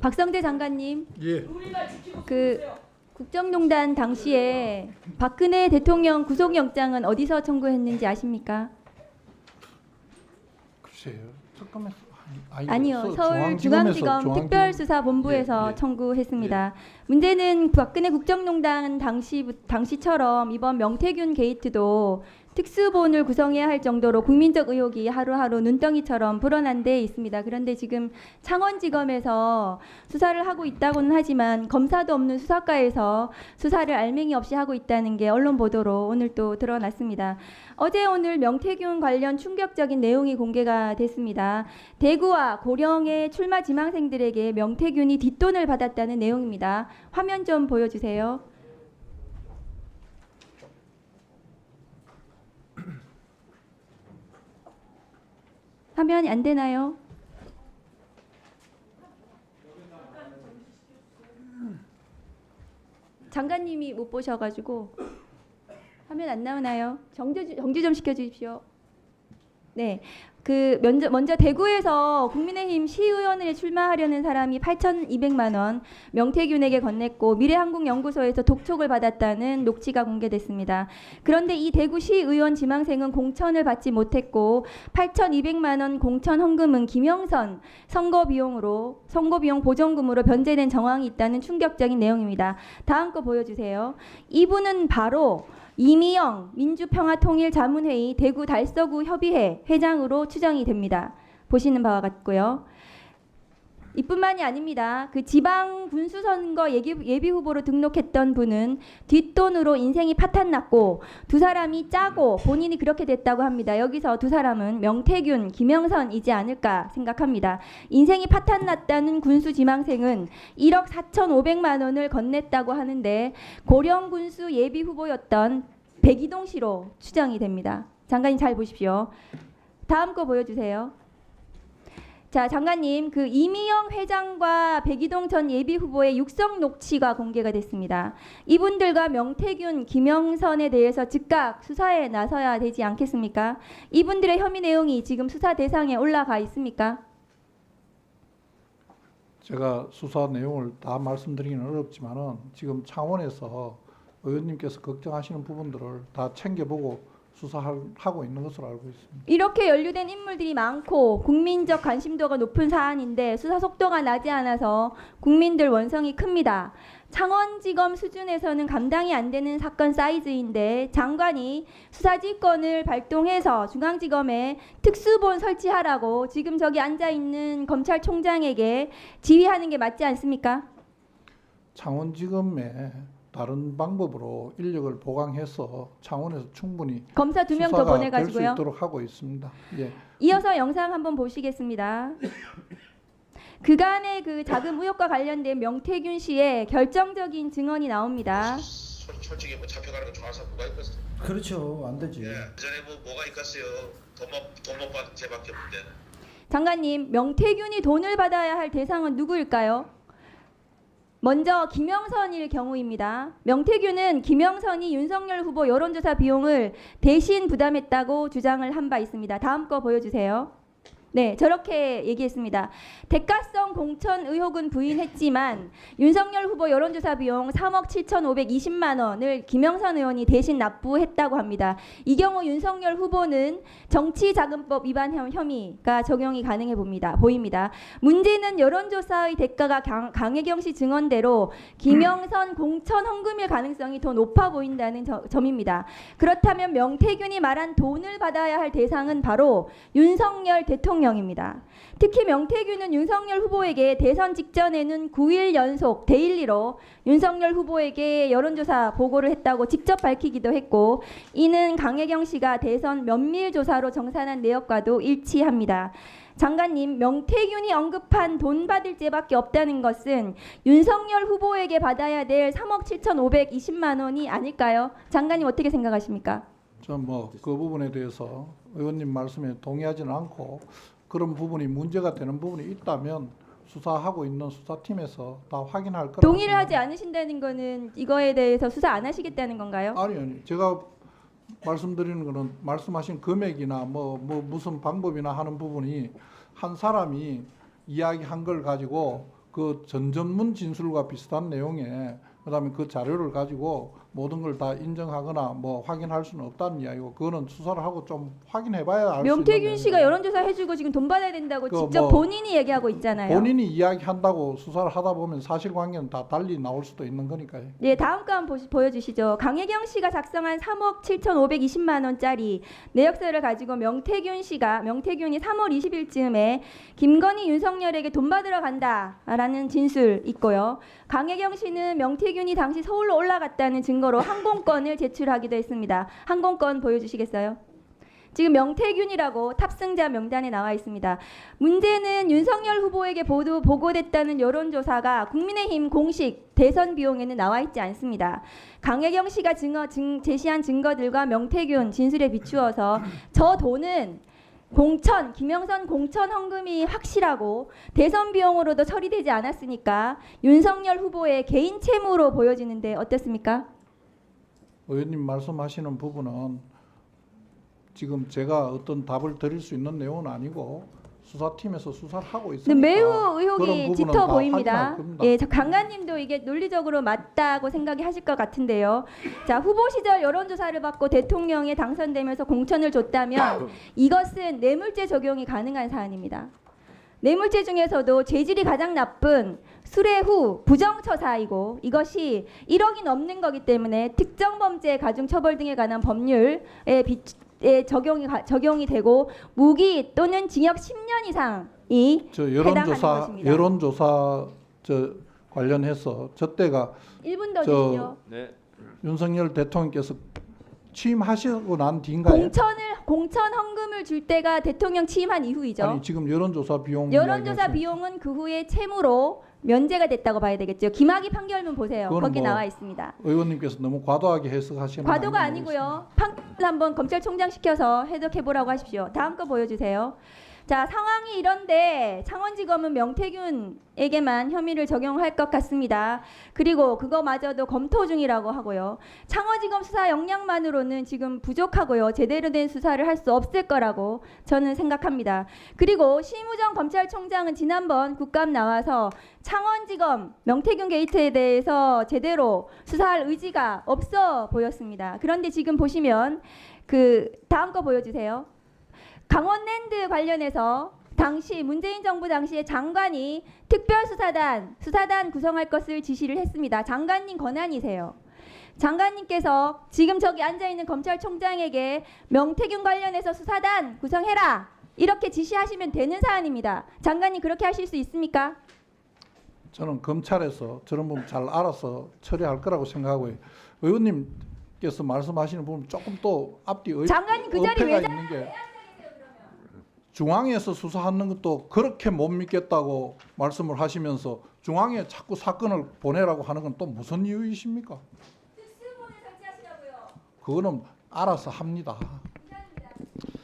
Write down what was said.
박성재 장관님, 예. 그 국정농단 당시에 박근혜 대통령 구속영장은 어디서 청구했는지 아십니까? 글쎄요. 잠깐만. 아니요, 서울중앙지검 특별수사본부에서 예. 청구했습니다. 문제는 박근혜 국정농단 당시처럼 이번 명태균 게이트도 특수본을 구성해야 할 정도로 국민적 의혹이 하루하루 눈덩이처럼 불어난 데 있습니다. 그런데 지금 창원지검에서 수사를 하고 있다고는 하지만 검사도 없는 수사과에서 수사를 알맹이 없이 하고 있다는 게 언론 보도로 오늘 또 드러났습니다. 어제 오늘 명태균 관련 충격적인 내용이 공개가 됐습니다. 대구와 고령의 출마 지망생들에게 명태균이 뒷돈을 받았다는 내용입니다. 화면 좀 보여주세요. 화면이 안 되나요? 장관님이 못 보셔가지고 화면 안 나오나요? 정지 좀 시켜주십시오. 네, 먼저 대구에서 국민의힘 시의원에 출마하려는 사람이 8,200만 원 명태균에게 건넸고 미래한국연구소에서 독촉을 받았다는 녹취가 공개됐습니다. 그런데 이 대구 시의원 지망생은 공천을 받지 못했고 8,200만 원 공천 헌금은 김영선 선거비용 보전금으로 변제된 정황이 있다는 충격적인 내용입니다. 다음 거 보여주세요. 이분은 바로 이미영 민주평화통일자문회의 대구 달서구 협의회 회장으로 추정이 됩니다. 보시는 바와 같고요. 이뿐만이 아닙니다. 그 지방 군수선거 예비 후보로 등록했던 분은 뒷돈으로 인생이 파탄났고 두 사람이 짜고 본인이 그렇게 됐다고 합니다. 여기서 두 사람은 명태균, 김영선이지 않을까 생각합니다. 인생이 파탄났다는 군수 지망생은 1억 4,500만 원을 건넸다고 하는데 고령 군수 예비 후보였던 백이동 씨로 추정이 됩니다. 장관님 잘 보십시오. 다음 거 보여주세요. 자, 장관님, 그 이미영 회장과 백이동 전 예비 후보의 육성 녹취가 공개가 됐습니다. 이분들과 명태균, 김영선에 대해서 즉각 수사에 나서야 되지 않겠습니까? 이분들의 혐의 내용이 지금 수사 대상에 올라가 있습니까? 제가 수사 내용을 다 말씀드리기는 어렵지만은 지금 창원에서 의원님께서 걱정하시는 부분들을 다 챙겨보고 수사하고 있는 것으로 알고 있습니다. 이렇게 연루된 인물들이 많고 국민적 관심도가 높은 사안인데 수사 속도가 나지 않아서 국민들 원성이 큽니다. 창원지검 수준에서는 감당이 안 되는 사건 사이즈인데 장관이 수사지휘권을 발동해서 중앙지검에 특수본 설치하라고 지금 저기 앉아있는 검찰총장에게 지휘하는 게 맞지 않습니까? 창원지검에 다른 방법으로 인력을 보강해서 창원에서 충분히 검사 2명 더 수사가 보내가지고요. 될 수 있도록 하고 있습니다. 예. 이어서 영상 한번 보시겠습니다. 그간의 그 자금 의혹과 관련된 명태균 씨의 결정적인 증언이 나옵니다. 솔직히 뭐 잡혀가는 거 좋아하는 사람 누가 있겠어요? 그렇죠. 안 되지. 예. 전에 뭐가 있겠어요? 돈 못 받은 죄밖에 없는데. 장관님, 명태균이 돈을 받아야 할 대상은 누구일까요? 먼저 김영선일 경우입니다. 명태균은 김영선이 윤석열 후보 여론조사 비용을 대신 부담했다고 주장을 한 바 있습니다. 다음 거 보여주세요. 네, 저렇게 얘기했습니다. 대가성 공천 의혹은 부인했지만 윤석열 후보 여론조사 비용 3억 7,520만 원을 김영선 의원이 대신 납부했다고 합니다. 이 경우 윤석열 후보는 정치자금법 위반 혐의가 적용이 가능해 보입니다. 문제는 여론조사의 대가가 강혜경 씨 증언대로 김영선 공천 헌금일 가능성이 더 높아 보인다는 점입니다. 그렇다면 명태균이 말한 돈을 받아야 할 대상은 바로 윤석열 대통령입니다. 특히 명태균은 윤석열 후보에게 대선 직전에는 9일 연속 데일리로 윤석열 후보에게 여론조사 보고를 했다고 직접 밝히기도 했고 이는 강혜경 씨가 대선 면밀조사로 정산한 내역과도 일치합니다. 장관님, 명태균이 언급한 돈 받을 죄밖에 없다는 것은 윤석열 후보에게 받아야 될 3억 7,520만 원이 아닐까요? 장관님 어떻게 생각하십니까? 전 뭐 그 부분에 대해서 의원님 말씀에 동의하지는 않고 그런 부분이 문제가 되는 부분이 있다면 수사하고 있는 수사팀에서 다 확인할 거라고 동의를 생각합니다. 하지 않으신다는 거는 이거에 대해서 수사 안 하시겠다는 건가요? 아니 제가 말씀드리는 거는 말씀하신 금액이나 뭐 무슨 방법이나 하는 부분이 한 사람이 이야기한 걸 가지고 그 전전문 진술과 비슷한 내용에 그다음에 그 자료를 가지고 모든 걸 다 인정하거나 뭐 확인할 수는 없다는 이야기고 그거는 수사를 하고 좀 확인해봐야 알 수 있는 명태균 씨가 내용이에요. 여론조사 해주고 지금 돈 받아야 된다고 그 직접 뭐 본인이 얘기하고 있잖아요. 본인이 이야기한다고 수사를 하다 보면 사실관계는 다 달리 나올 수도 있는 거니까요. 예, 다음 거 한번 보여주시죠. 강혜경 씨가 작성한 3억 7,520만 원짜리 내역서를 가지고 명태균이 3월 20일쯤에 김건희, 윤석열에게 돈 받으러 간다라는 진술 있고요. 강혜경 씨는 명태균이 당시 서울로 올라갔다는 증거로 항공권을 제출하기도 했습니다. 항공권 보여주시겠어요? 지금 명태균이라고 탑승자 명단에 나와 있습니다. 문제는 윤석열 후보에게 보고됐다는 여론조사가 국민의힘 공식 대선 비용에는 나와 있지 않습니다. 강혜경 씨가 제시한 증거들과 명태균 진술에 비추어서 저 돈은 김영선 공천 헌금이 확실하고 대선 비용으로도 처리되지 않았으니까 윤석열 후보의 개인 채무로 보여지는데 어떻습니까? 의원님 말씀하시는 부분은 지금 제가 어떤 답을 드릴 수 있는 내용은 아니고 수사팀에서 수사를 하고 있으니까 매우 그런 의혹이 부분은 짙어 다 보입니다. 확인할 겁니다. 예, 강관님도 이게 논리적으로 맞다고 생각이 하실 것 같은데요. 자, 후보 시절 여론조사를 받고 대통령에 당선되면서 공천을 줬다면 이것은 뇌물죄 적용이 가능한 사안입니다. 뇌물죄 중에서도 죄질이 가장 나쁜 수뢰 후 부정처사이고 이것이 1억이 넘는 거기 때문에 특정범죄 가중처벌 등에 관한 법률에 적용이 되고 무기 또는 징역 10년 이상이 해당하는 것입니다. 여론조사 관련해서 저 때가 1분 더 주시죠. 네. 윤석열 대통령께서 취임하시고 난 뒤인가요? 공천 헌금을 줄 때가 대통령 취임한 이후이죠. 아니 지금 여론조사 비용 여론조사 이야기하시는- 비용은 그 후에 채무로 면제가 됐다고 봐야 되겠죠. 김학의 판결문 보세요. 그거는 거기 뭐 나와 있습니다. 의원님께서 너무 과도하게 해석하시는 거 과도가 아닌지 모르겠습니다. 아니고요. 판결 한번 검찰총장 시켜서 해석해 보라고 하십시오. 다음 거 보여주세요. 자, 상황이 이런데 창원지검은 명태균에게만 혐의를 적용할 것 같습니다. 그리고 그거마저도 검토 중이라고 하고요. 창원지검 수사 역량만으로는 지금 부족하고요. 제대로 된 수사를 할 수 없을 거라고 저는 생각합니다. 그리고 심우정 검찰총장은 지난번 국감 나와서 창원지검 명태균 게이트에 대해서 제대로 수사할 의지가 없어 보였습니다. 그런데 지금 보시면 그 다음 거 보여주세요. 강원랜드 관련해서 당시 문재인 정부 당시에 장관이 수사단 구성할 것을 지시를 했습니다. 장관님 권한이세요. 장관님께서 지금 저기 앉아있는 검찰총장에게 명태균 관련해서 수사단 구성해라 이렇게 지시하시면 되는 사안입니다. 장관님 그렇게 하실 수 있습니까? 저는 검찰에서 저런 부분 잘 알아서 처리할 거라고 생각하고요. 의원님께서 말씀하시는 부분 조금 또 앞뒤 장관님 그 자리 의패가 왜 있는 게 중앙에서 수사하는 것도 그렇게 못 믿겠다고 말씀을 하시면서 중앙에 자꾸 사건을 보내라고 하는 건 또 무슨 이유이십니까? 특수본을 설치하시라고요. 그거는 알아서 합니다.